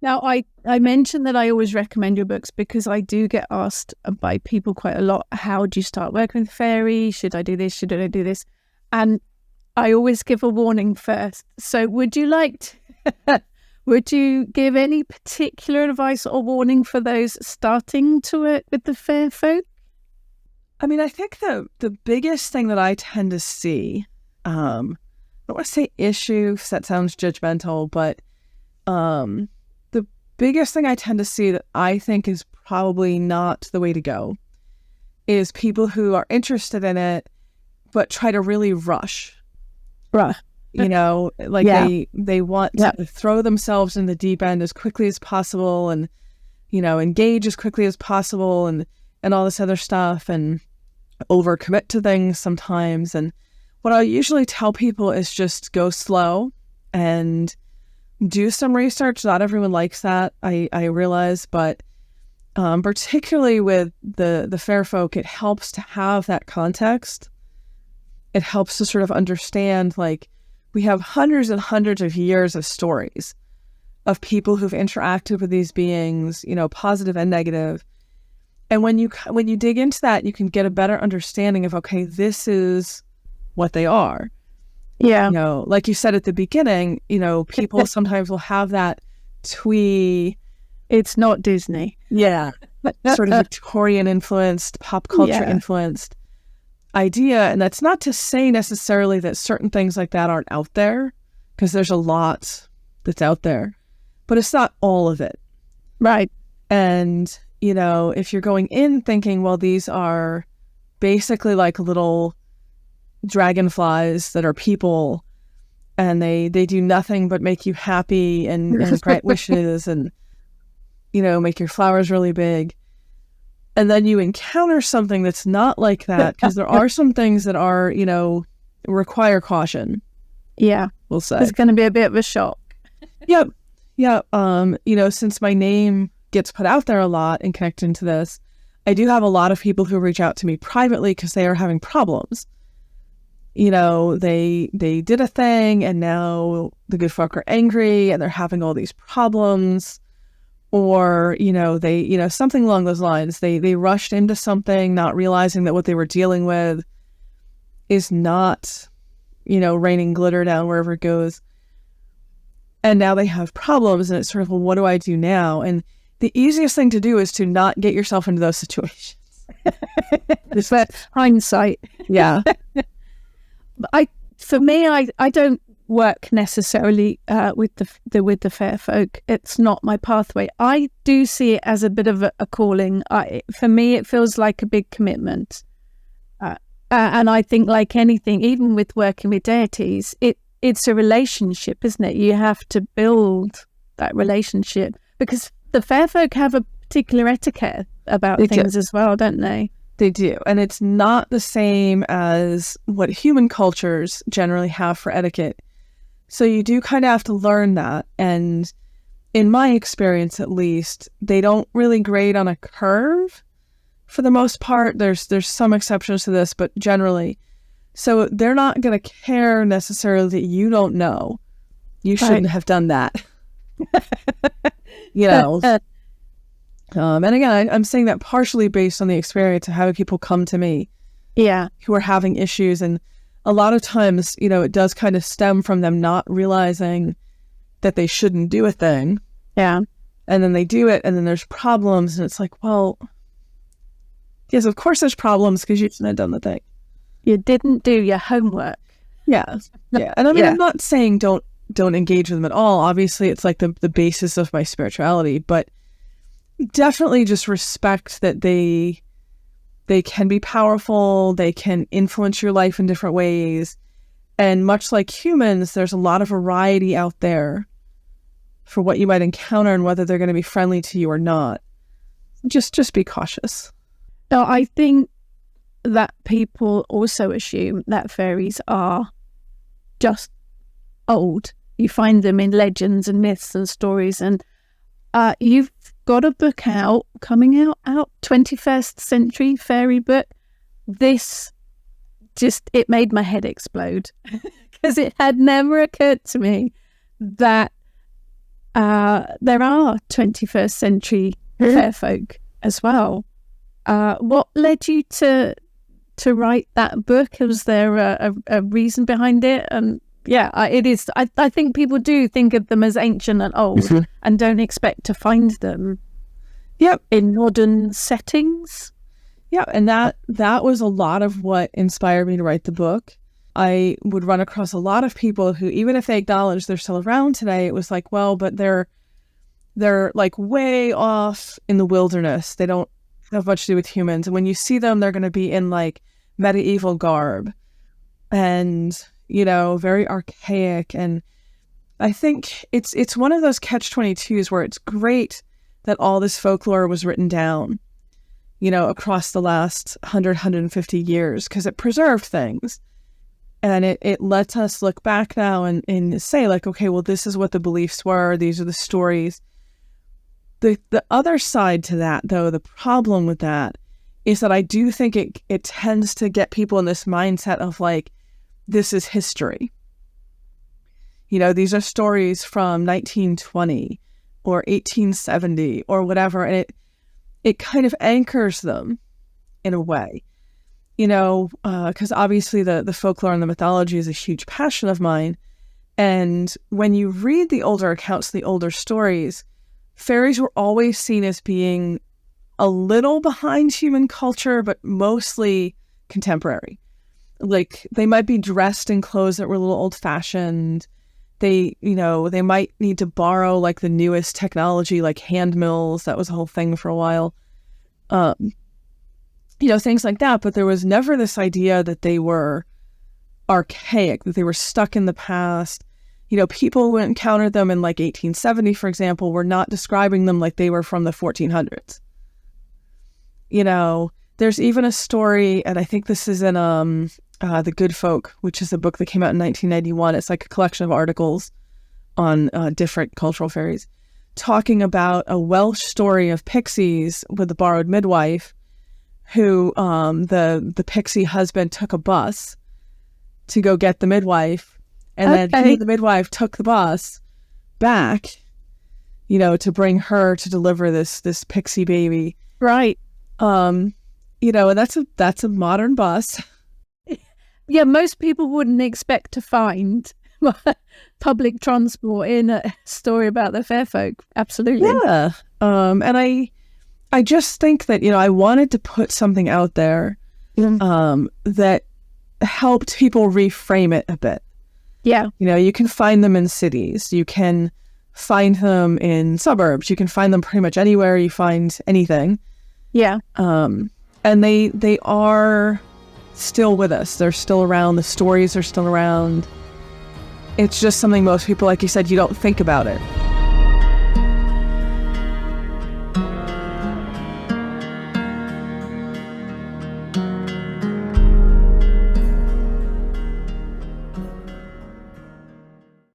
Now, I mentioned that I always recommend your books because I do get asked by people quite a lot, how do you start working with fairy? Should I do this? Should I do this? And I always give a warning first. So would you would you give any particular advice or warning for those starting to work with the fair folk? I mean, I think the biggest thing that I tend to see, I don't want to say issue, 'cause that sounds judgmental, but the biggest thing I tend to see that I think is probably not the way to go is people who are interested in it, but try to really rush. Right. You know, like they want to throw themselves in the deep end as quickly as possible and, you know, engage as quickly as possible and all this other stuff and overcommit to things sometimes. And what I usually tell people is just go slow and do some research. Not everyone likes that, I realize, but particularly with the fair folk, it helps to have that context. It helps to sort of understand, like, we have hundreds and hundreds of years of stories of people who've interacted with these beings, you know, positive and negative. And when you dig into that, you can get a better understanding of, okay, this is what they are. Yeah. You know, like you said at the beginning, you know, people sometimes will have that twee. It's not Disney. Yeah. Sort of Victorian influenced, pop culture influenced idea. And that's not to say necessarily that certain things like that aren't out there, because there's a lot that's out there, but it's not all of it. Right. And, you know, if you're going in thinking, well, these are basically like little dragonflies that are people and they do nothing but make you happy and grant wishes and, you know, make your flowers really big. And then you encounter something that's not like that, because there are some things that are, you know, require caution. Yeah. We'll say. It's going to be a bit of a shock. Yep. Yeah. You know, since my name gets put out there a lot in connection to this, I do have a lot of people who reach out to me privately because they are having problems. You know, they did a thing and now the good folk are angry and they're having all these problems. Or, you know, something along those lines. They rushed into something, not realizing that what they were dealing with is not, you know, raining glitter down wherever it goes. And now they have problems, and it's sort of, well, what do I do now? And the easiest thing to do is to not get yourself into those situations. It's that hindsight. Yeah. For me, I don't work necessarily with the fair folk. It's not my pathway. I do see it as a bit of a calling. For me, it feels like a big commitment, and I think, like anything, even with working with deities, it's a relationship, isn't it? You have to build that relationship, because the fair folk have a particular etiquette about things as well, don't they? They do, and it's not the same as what human cultures generally have for etiquette. So you do kind of have to learn that. And in my experience, at least, they don't really grade on a curve for the most part. There's some exceptions to this, but generally. So they're not going to care necessarily that you don't know. You shouldn't have done that. You know. And again, I'm saying that partially based on the experience of having people come to me. Yeah. Who are having issues. And a lot of times, you know, it does kind of stem from them not realizing that they shouldn't do a thing. Yeah. And then they do it, and then there's problems, and it's like, well, yes, of course there's problems because you shouldn't have done the thing. You didn't do your homework. Yeah. Yeah. And I mean, I'm not saying don't engage with them at all. Obviously, it's like the basis of my spirituality, but definitely just respect that they can be powerful, they can influence your life in different ways. And much like humans, there's a lot of variety out there for what you might encounter and whether they're going to be friendly to you or not. Just be cautious. No, I think that people also assume that fairies are just old. You find them in legends and myths and stories, and you've got a book coming out 21st century fairy book. This it made my head explode because it had never occurred to me that there are 21st century fair folk as well. What led you to write that book? Was there a reason behind it? And it is. I think people do think of them as ancient and old and don't expect to find them in modern settings. Yeah, and that was a lot of what inspired me to write the book. I would run across a lot of people who, even if they acknowledge they're still around today, it was like, well, but they're like way off in the wilderness. They don't have much to do with humans. And when you see them, they're going to be in like medieval garb and, very archaic. And I think it's one of those catch-22s where it's great that all this folklore was written down, across the last 150 years, because it preserved things. And it lets us look back now and say, like, okay, well, this is what the beliefs were. These are the stories. The other side to that, though, the problem with that is that I do think it tends to get people in this mindset of, like, this is history. These are stories from 1920 or 1870 or whatever, and it kind of anchors them in a way. Because obviously the folklore and the mythology is a huge passion of mine. And when you read the older accounts, the older stories, fairies were always seen as being a little behind human culture, but mostly contemporary. Like, they might be dressed in clothes that were a little old-fashioned. They might need to borrow, like, the newest technology, like hand mills. That was a whole thing for a while. Things like that. But there was never this idea that they were archaic, that they were stuck in the past. People who encountered them in like 1870, for example, were not describing them like they were from the 1400s. There's even a story, and I think this is in The Good Folk, which is a book that came out in 1991. It's like a collection of articles on different cultural fairies, talking about a Welsh story of pixies with a borrowed midwife, who the pixie husband took a bus to go get the midwife, and then the midwife took the bus back, to bring her to deliver this pixie baby. Right. And that's a modern bus. Yeah, most people wouldn't expect to find public transport in a story about the fair folk. Absolutely. Yeah. And I just think that, I wanted to put something out there that helped people reframe it a bit. Yeah. You can find them in cities. You can find them in suburbs. You can find them pretty much anywhere you find anything. Yeah. And they are still with us. They're still around. The stories are still around. It's just something most people, like you said, you don't think about it.